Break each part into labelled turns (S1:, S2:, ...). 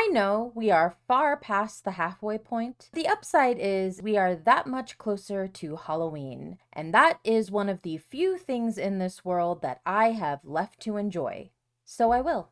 S1: I know we are far past the halfway point. The upside is we are that much closer to Halloween, and that is one of the few things in this world that I have left to enjoy. So I will.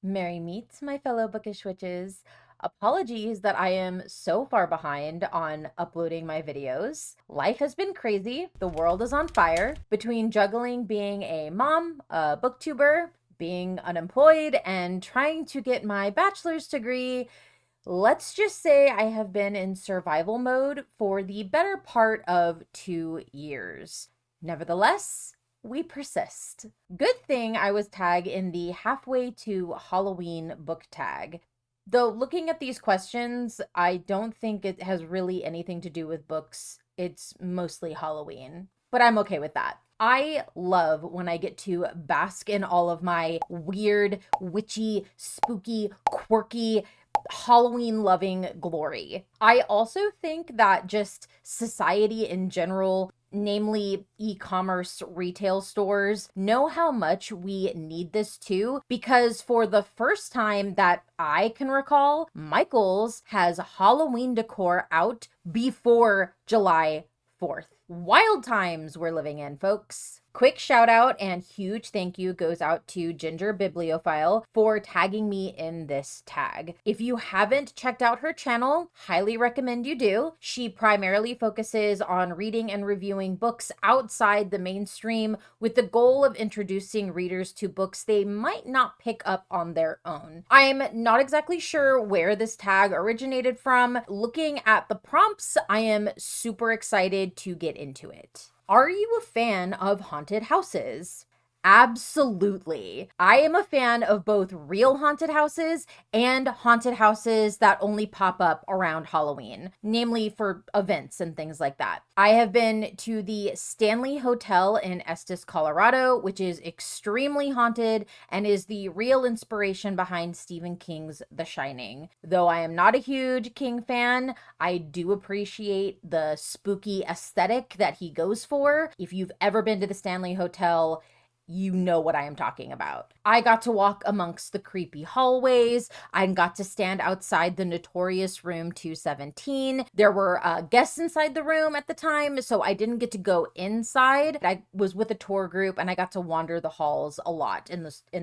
S1: Merry meets, my fellow bookish witches. Apologies that I am so far behind on uploading my videos. Life has been crazy. The world is on fire. Between juggling being a mom, a booktuber, being unemployed, and trying to get my bachelor's degree, let's just say I have been in survival mode for the better part of 2 years. Nevertheless, we persist. Good thing I was tagged in the halfway to Halloween book tag. Though looking at these questions, I don't think it has really anything to do with books. It's mostly Halloween. But I'm okay with that. I love when I get to bask in all of my weird, witchy, spooky, quirky, Halloween loving glory. I also think that just society in general, namely e-commerce retail stores, know how much we need this too, because for the first time that I can recall, Michaels has Halloween decor out before July 4th. Wild times we're living in, folks. Quick shout out and huge thank you goes out to Ginger Bibliophile for tagging me in this tag. If you haven't checked out her channel, highly recommend you do. She primarily focuses on reading and reviewing books outside the mainstream with the goal of introducing readers to books they might not pick up on their own. I'm not exactly sure where this tag originated from. Looking at the prompts, I am super excited to get into it. Are you a fan of haunted houses? Absolutely. I am a fan of both real haunted houses and haunted houses that only pop up around Halloween, namely for events and things like that. I have been to the Stanley Hotel in Estes, Colorado, which is extremely haunted and is the real inspiration behind Stephen King's The Shining. Though I am not a huge King fan, I do appreciate the spooky aesthetic that he goes for. If you've ever been to the Stanley Hotel, you know what I am talking about. I got to walk amongst the creepy hallways. I got to stand outside the notorious room 217. There were guests inside the room at the time, so I didn't get to go inside. I was with a tour group and I got to wander the halls a lot in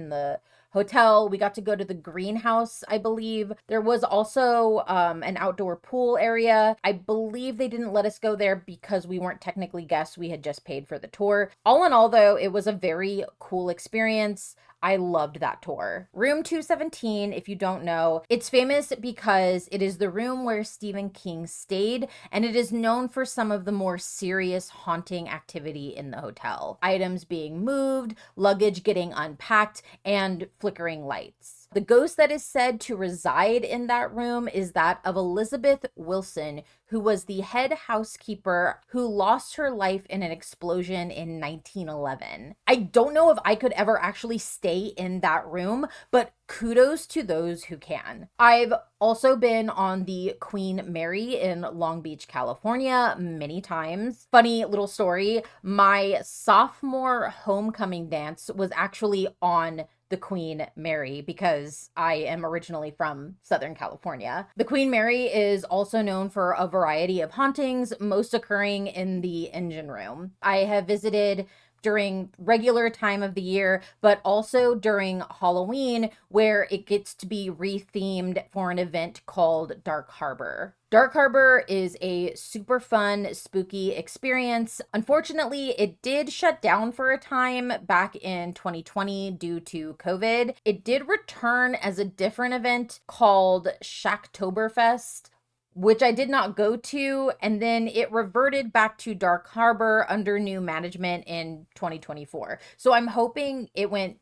S1: the hotel. We got to go to the greenhouse, I believe. There was also an outdoor pool area. I believe they didn't let us go there because we weren't technically guests. We had just paid for the tour. All in all, though, it was a very cool experience. I loved that tour. Room 217, if you don't know, it's famous because it is the room where Stephen King stayed, and it is known for some of the more serious haunting activity in the hotel. Items being moved, luggage getting unpacked, and flickering lights. The ghost that is said to reside in that room is that of Elizabeth Wilson, who was the head housekeeper who lost her life in an explosion in 1911. I don't know if I could ever actually stay in that room, but kudos to those who can. I've also been on the Queen Mary in Long Beach, California many times. Funny little story, my sophomore homecoming dance was actually on the Queen Mary because I am originally from Southern California. The Queen Mary is also known for a variety of hauntings, most occurring in the engine room. I have visited during regular time of the year, but also during Halloween, where it gets to be rethemed for an event called Dark Harbor. Dark Harbor is a super fun, spooky experience. Unfortunately, it did shut down for a time back in 2020 due to COVID. It did return as a different event called Shacktoberfest, which I did not go to, and then it reverted back to Dark Harbor under new management in 2024. So I'm hoping it went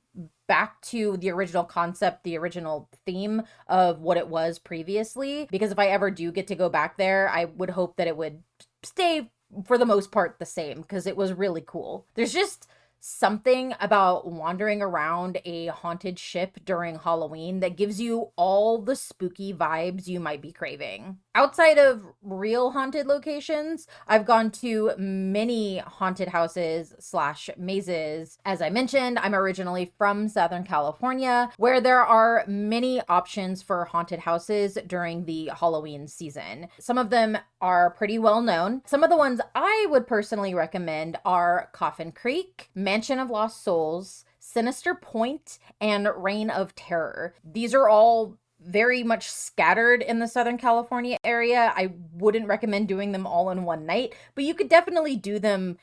S1: back to the original concept, the original theme of what it was previously, because if I ever do get to go back there, I would hope that it would stay for the most part the same, because it was really cool. There's just something about wandering around a haunted ship during Halloween that gives you all the spooky vibes you might be craving. Outside of real haunted locations, I've gone to many haunted houses slash mazes. As I mentioned, I'm originally from Southern California, where there are many options for haunted houses during the Halloween season. Some of them are pretty well known. Some of the ones I would personally recommend are Coffin Creek, Mansion of Lost Souls, Sinister Point, and Reign of Terror. These are all very much scattered in the Southern California area. I wouldn't recommend doing them all in one night, but you could definitely do them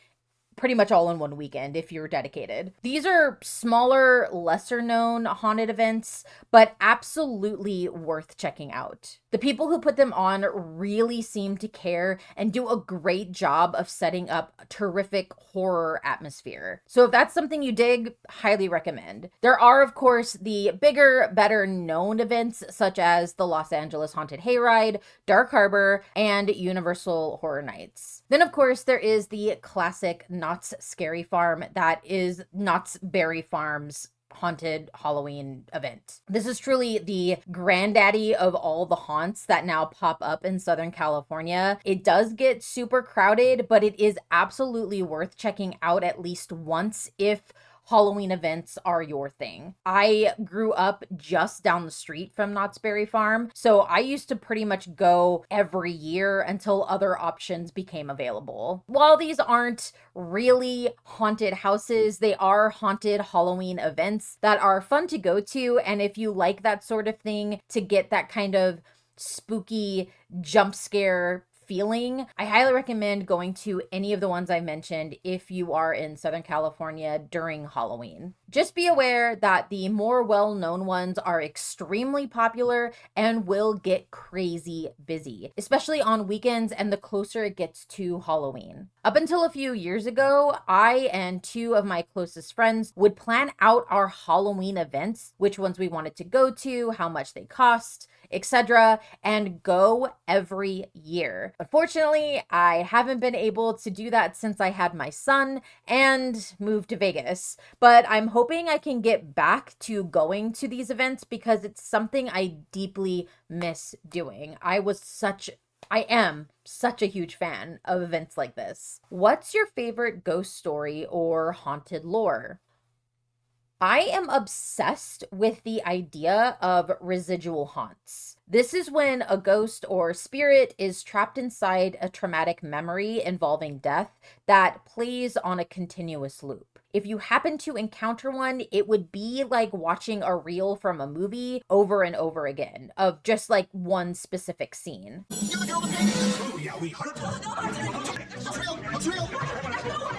S1: pretty much all in one weekend if you're dedicated. These are smaller, lesser known haunted events, but absolutely worth checking out. The people who put them on really seem to care and do a great job of setting up a terrific horror atmosphere. So if that's something you dig, highly recommend. There are, of course, the bigger, better known events such as the Los Angeles Haunted Hayride, Dark Harbor, and Universal Horror Nights. Then, of course, there is the classic Knott's Scary Farm that is Knott's Berry Farm's haunted Halloween event. This is truly the granddaddy of all the haunts that now pop up in Southern California. It does get super crowded, but it is absolutely worth checking out at least once if Halloween events are your thing. I grew up just down the street from Knott's Berry Farm, so I used to pretty much go every year until other options became available. While these aren't really haunted houses, they are haunted Halloween events that are fun to go to, and if you like that sort of thing to get that kind of spooky jump scare feeling, I highly recommend going to any of the ones I mentioned if you are in Southern California during Halloween. Just be aware that the more well-known ones are extremely popular and will get crazy busy, especially on weekends and the closer it gets to Halloween. Up until a few years ago, I and two of my closest friends would plan out our Halloween events, which ones we wanted to go to, how much they cost, etc., and go every year. Unfortunately, I haven't been able to do that since I had my son and moved to Vegas, but I'm hoping I can get back to going to these events because it's something I deeply miss doing. I am such a huge fan of events like this. What's your favorite ghost story or haunted lore? I am obsessed with the idea of residual haunts. This is when a ghost or spirit is trapped inside a traumatic memory involving death that plays on a continuous loop. If you happen to encounter one, it would be like watching a reel from a movie over and over again of just like one specific scene. Oh, yeah, we heard it. It's real. It's real.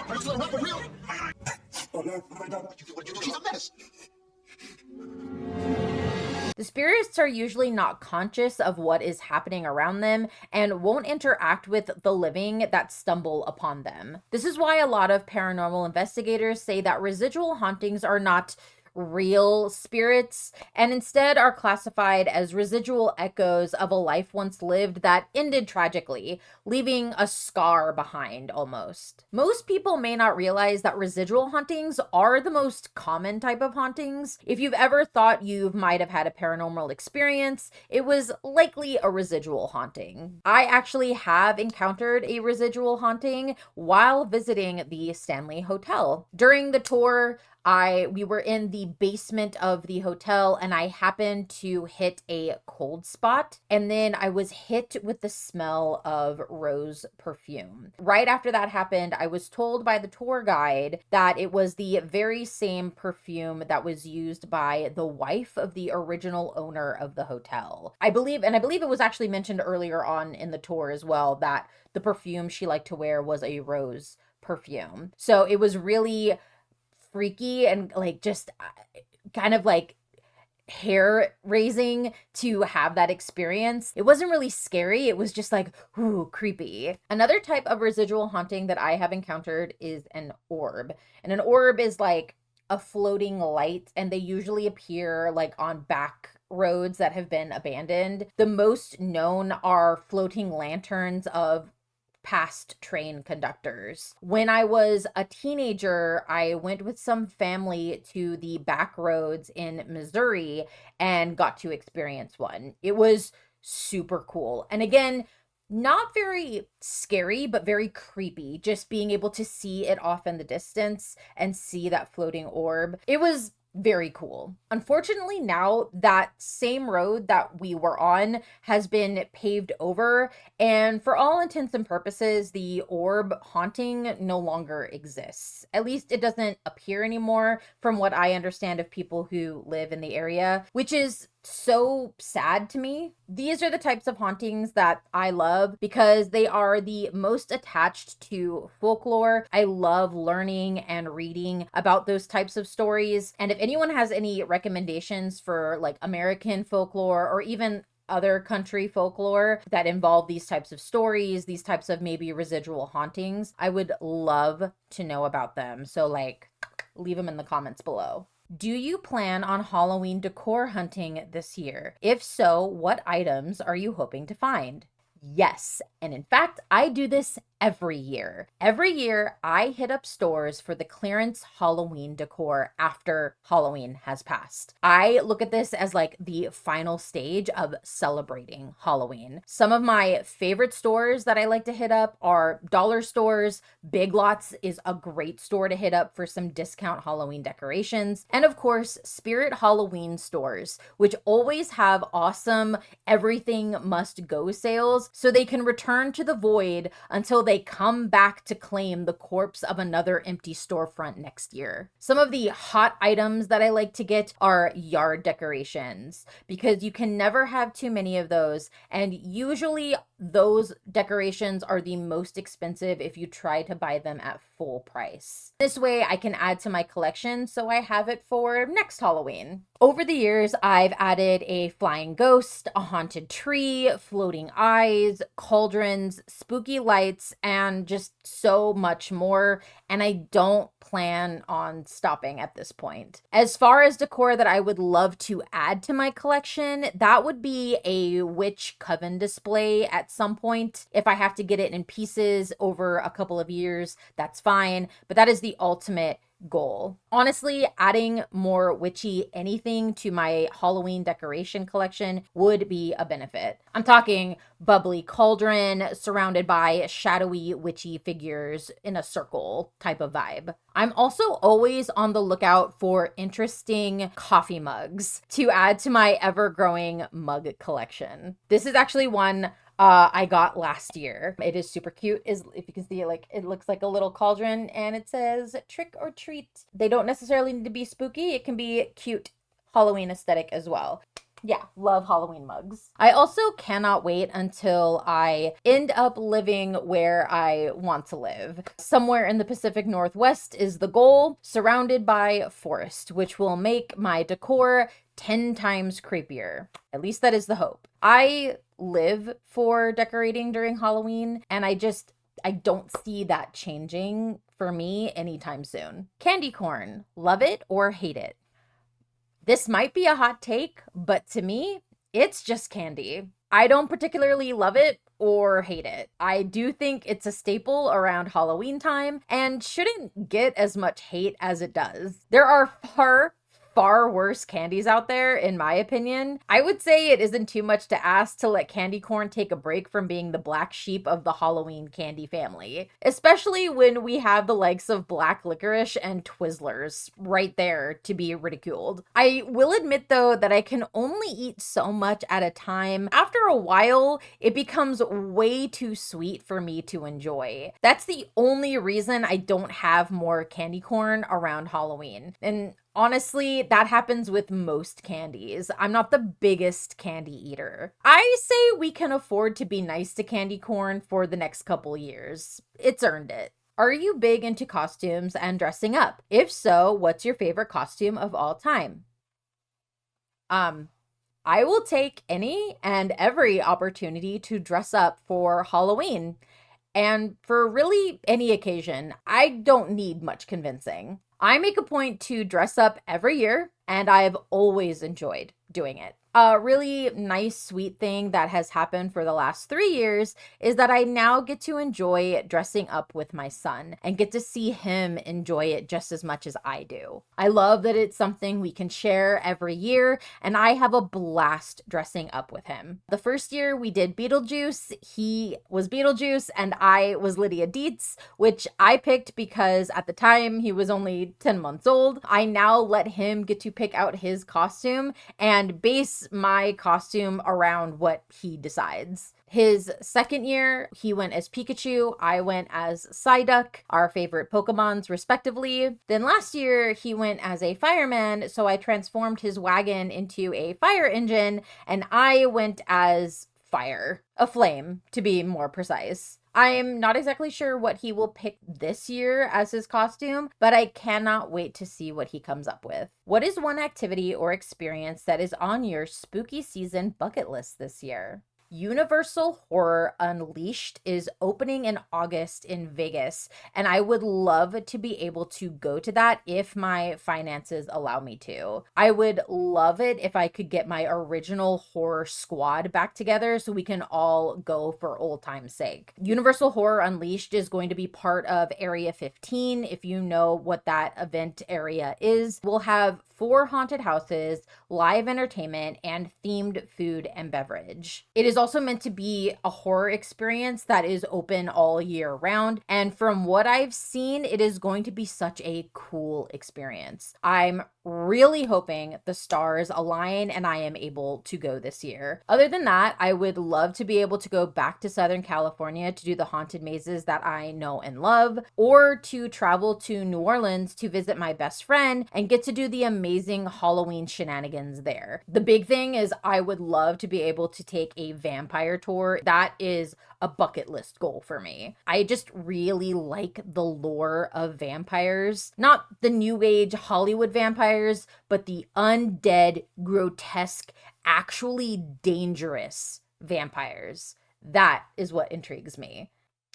S1: It's real. Oh, no, what you do? She's a mess. The spirits are usually not conscious of what is happening around them and won't interact with the living that stumble upon them. This is why a lot of paranormal investigators say that residual hauntings are not real spirits and instead are classified as residual echoes of a life once lived that ended tragically, leaving a scar behind almost. Most people may not realize that residual hauntings are the most common type of hauntings. If you've ever thought you might have had a paranormal experience, it was likely a residual haunting. I actually have encountered a residual haunting while visiting the Stanley Hotel. During the tour, we were in the basement of the hotel and I happened to hit a cold spot and then I was hit with the smell of rose perfume. Right after that happened, I was told by the tour guide that it was the very same perfume that was used by the wife of the original owner of the hotel. I believe it was actually mentioned earlier on in the tour as well that the perfume she liked to wear was a rose perfume. So it was really freaky and like just kind of like hair raising to have that experience. It wasn't really scary. It was just like, ooh, creepy. Another type of residual haunting that I have encountered is an orb. And an orb is like a floating light and they usually appear like on back roads that have been abandoned. The most known are floating lanterns of past train conductors. When I was a teenager, I went with some family to the back roads in Missouri and got to experience one. It was super cool. And again, not very scary, but very creepy, just being able to see it off in the distance and see that floating orb. It was very cool. Unfortunately, now that same road that we were on has been paved over, and for all intents and purposes, the orb haunting no longer exists. At least it doesn't appear anymore, from what I understand of people who live in the area, which is so sad to me. These are the types of hauntings that I love because they are the most attached to folklore. I love learning and reading about those types of stories. And if anyone has any recommendations for like American folklore or even other country folklore that involve these types of stories, these types of maybe residual hauntings, I would love to know about them. So like, leave them in the comments below. Do you plan on Halloween decor hunting this year? If so, what items are you hoping to find? Yes, and in fact, I do this every year. Every year, I hit up stores for the clearance Halloween decor after Halloween has passed. I look at this as like the final stage of celebrating Halloween. Some of my favorite stores that I like to hit up are dollar stores. Big Lots is a great store to hit up for some discount Halloween decorations. And of course, Spirit Halloween stores, which always have awesome everything must go sales so they can return to the void until they come back to claim the corpse of another empty storefront next year. Some of the hot items that I like to get are yard decorations because you can never have too many of those, and usually those decorations are the most expensive if you try to buy them at full price. This way I can add to my collection so I have it for next Halloween. Over the years, I've added a flying ghost, a haunted tree, floating eyes, cauldrons, spooky lights, and just so much more. And I don't plan on stopping at this point. As far as decor that I would love to add to my collection, that would be a witch coven display at some point. If I have to get it in pieces over a couple of years, that's fine. But that is the ultimate goal. Honestly, adding more witchy anything to my Halloween decoration collection would be a benefit. I'm talking bubbly cauldron surrounded by shadowy witchy figures in a circle type of vibe. I'm also always on the lookout for interesting coffee mugs to add to my ever-growing mug collection. This is actually one I got last year. It is super cute. If you can see it, like it looks like a little cauldron and it says trick or treat. They don't necessarily need to be spooky. It can be cute Halloween aesthetic as well. Yeah, love Halloween mugs. I also cannot wait until I end up living where I want to live. Somewhere in the Pacific Northwest is the goal, surrounded by forest, which will make my decor 10 times creepier. At least that is the hope. I live for decorating during Halloween, and I don't see that changing for me anytime soon. Candy corn, love it or hate it? This might be a hot take, but to me, it's just candy. I don't particularly love it or hate it. I do think it's a staple around Halloween time and shouldn't get as much hate as it does. There are far worse candies out there, in my opinion. I would say it isn't too much to ask to let candy corn take a break from being the black sheep of the Halloween candy family, especially when we have the likes of black licorice and Twizzlers right there to be ridiculed. I will admit though that I can only eat so much at a time. After a while, it becomes way too sweet for me to enjoy. That's the only reason I don't have more candy corn around Halloween. And honestly, that happens with most candies. I'm not the biggest candy eater. I say we can afford to be nice to candy corn for the next couple years. It's earned it. Are you big into costumes and dressing up? If so, what's your favorite costume of all time? I will take any and every opportunity to dress up for Halloween. And for really any occasion, I don't need much convincing. I make a point to dress up every year, and I have always enjoyed doing it. A really nice, sweet thing that has happened for the last 3 years is that I now get to enjoy dressing up with my son and get to see him enjoy it just as much as I do. I love that it's something we can share every year, and I have a blast dressing up with him. The first year we did Beetlejuice, he was Beetlejuice and I was Lydia Dietz, which I picked because at the time he was only 10 months old. I now let him get to pick out his costume and base my costume around what he decides. His second year, he went as Pikachu, I went as Psyduck, our favorite Pokemons respectively. Then last year, he went as a fireman, so I transformed his wagon into a fire engine, and I went as fire, a flame to be more precise. I'm not exactly sure what he will pick this year as his costume, but I cannot wait to see what he comes up with. What is one activity or experience that is on your spooky season bucket list this year? Universal Horror Unleashed is opening in August in Vegas, and I would love to be able to go to that if my finances allow me to. I would love it if I could get my original horror squad back together so we can all go for old time's sake. Universal Horror Unleashed is going to be part of Area 15, if you know what that event area is. We'll have 4 haunted houses, live entertainment, and themed food and beverage. It is also meant to be a horror experience that is open all year round, and from what I've seen, it is going to be such a cool experience. I'm really hoping the stars align and I am able to go this year. Other than that, I would love to be able to go back to Southern California to do the haunted mazes that I know and love, or to travel to New Orleans to visit my best friend and get to do the amazing Halloween shenanigans there. The big thing is I would love to be able to take a vampire tour. That is a bucket list goal for me. I just really like the lore of vampires. Not the new age Hollywood vampires, but the undead, grotesque, actually dangerous vampires. That is what intrigues me.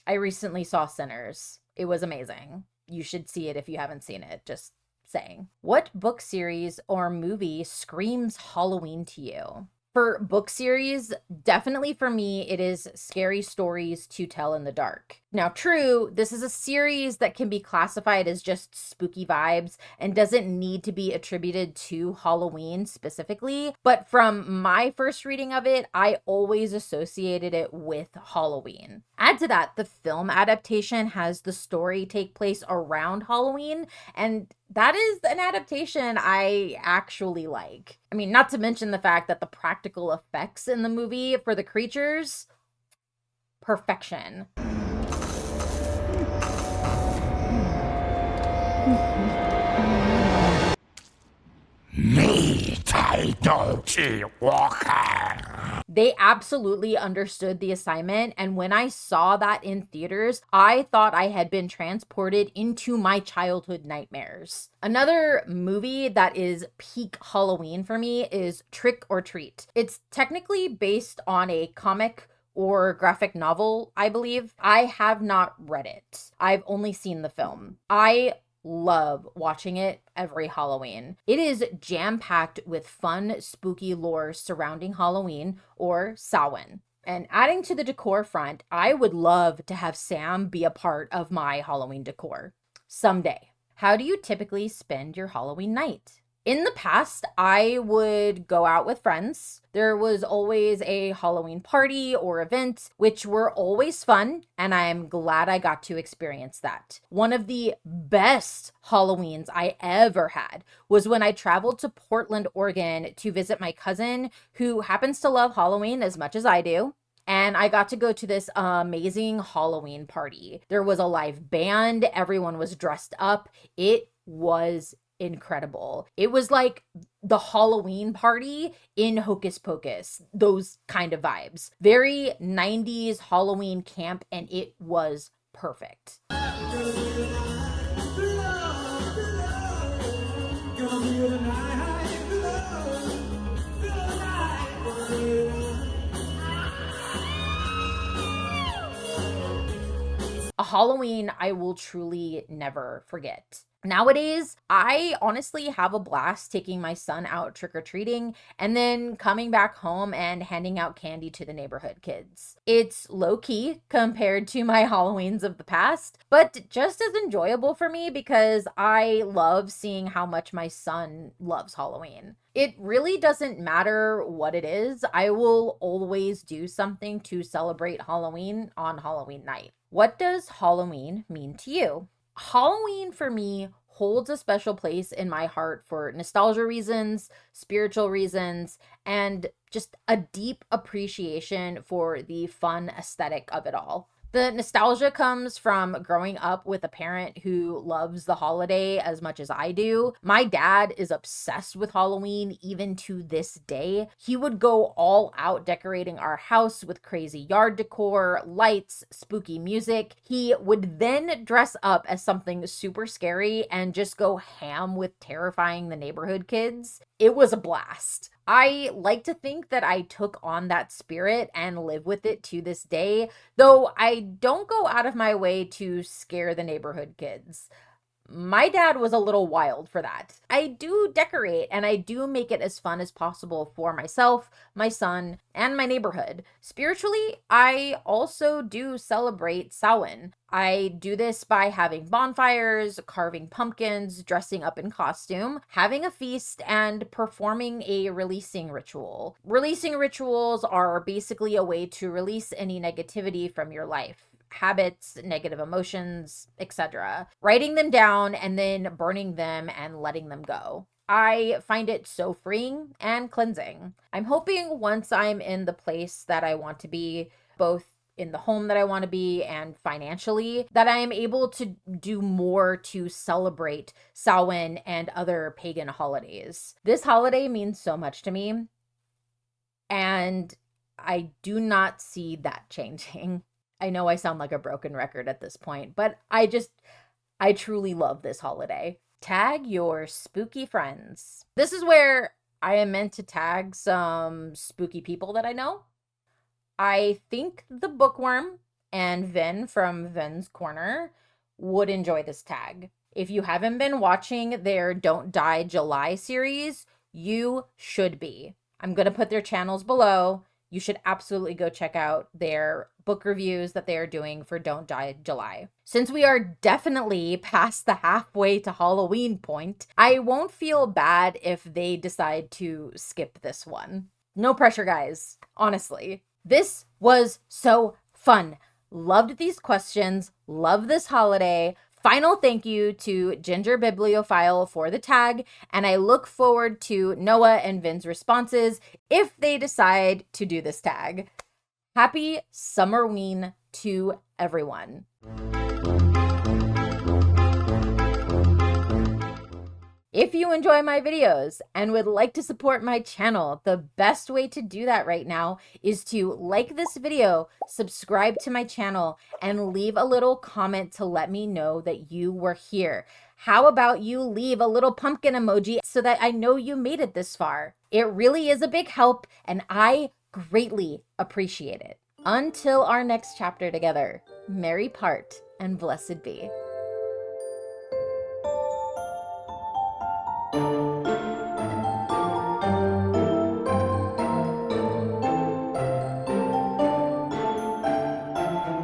S1: I recently saw Sinners. It was amazing. You should see it if you haven't seen it. Just saying. What book series or movie screams Halloween to you? For book series, definitely for me, it is Scary Stories to Tell in the Dark. Now, true, this is a series that can be classified as just spooky vibes and doesn't need to be attributed to Halloween specifically, but from my first reading of it, I always associated it with Halloween. Add to that, the film adaptation has the story take place around Halloween, and that is an adaptation I actually like. I mean, not to mention the fact that the practical effects in the movie for the creatures, perfection. Walker. They absolutely understood the assignment, and when I saw that in theaters, I thought I had been transported into my childhood nightmares. Another movie that is peak Halloween for me is Trick or Treat. It's technically based on a comic or graphic novel, I believe. I have not read it. I've only seen the film. I love watching it every Halloween. It is jam-packed with fun, spooky lore surrounding Halloween, or Samhain. And adding to the decor front, I would love to have Sam be a part of my Halloween decor someday. How do you typically spend your Halloween night? In the past, I would go out with friends. There was always a Halloween party or event, which were always fun, and I'm glad I got to experience that. One of the best Halloweens I ever had was when I traveled to Portland, Oregon to visit my cousin who happens to love Halloween as much as I do. And I got to go to this amazing Halloween party. There was a live band. Everyone was dressed up. It was incredible. It was like the Halloween party in Hocus Pocus, those kind of vibes. Very 90s Halloween camp, and it was perfect. A Halloween I will truly never forget. Nowadays, I honestly have a blast taking my son out trick-or-treating and then coming back home and handing out candy to the neighborhood kids. It's low-key compared to my Halloweens of the past, but just as enjoyable for me because I love seeing how much my son loves Halloween. It really doesn't matter what it is, I will always do something to celebrate Halloween on Halloween night. What does Halloween mean to you? Halloween for me holds a special place in my heart for nostalgia reasons, spiritual reasons, and just a deep appreciation for the fun aesthetic of it all. The nostalgia comes from growing up with a parent who loves the holiday as much as I do. My dad is obsessed with Halloween even to this day. He would go all out decorating our house with crazy yard decor, lights, spooky music. He would then dress up as something super scary and just go ham with terrifying the neighborhood kids. It was a blast. I like to think that I took on that spirit and live with it to this day, though I don't go out of my way to scare the neighborhood kids. My dad was a little wild for that. I do decorate and I do make it as fun as possible for myself, my son, and my neighborhood. Spiritually, I also do celebrate Samhain. I do this by having bonfires, carving pumpkins, dressing up in costume, having a feast, and performing a releasing ritual. Releasing rituals are basically a way to release any negativity from your life, habits, negative emotions, etc. Writing them down and then burning them and letting them go. I find it so freeing and cleansing. I'm hoping once I'm in the place that I want to be, both in the home that I want to be and financially, that I am able to do more to celebrate Samhain and other pagan holidays. This holiday means so much to me, and I do not see that changing. I know I sound like a broken record at this point, but I truly love this holiday. Tag your spooky friends. This is where I am meant to tag some spooky people that I know. I think the bookworm and Vin from Vin's Corner would enjoy this tag. If you haven't been watching their Don't Die July series, you should be. I'm going to put their channels below. You should absolutely go check out their book reviews that they are doing for Don't Die July. Since we are definitely past the halfway to Halloween point, I won't feel bad if they decide to skip this one. No pressure, guys. Honestly. This was so fun. Loved these questions. Love this holiday. Final thank you to Ginger Bibliophile for the tag, and I look forward to Noah and Vin's responses if they decide to do this tag. Happy Summerween to everyone. If you enjoy my videos and would like to support my channel, the best way to do that right now is to like this video, subscribe to my channel, and leave a little comment to let me know that you were here. How about you leave a little pumpkin emoji so that I know you made it this far? It really is a big help, and I greatly appreciate it. Until our next chapter together, merry part and blessed be.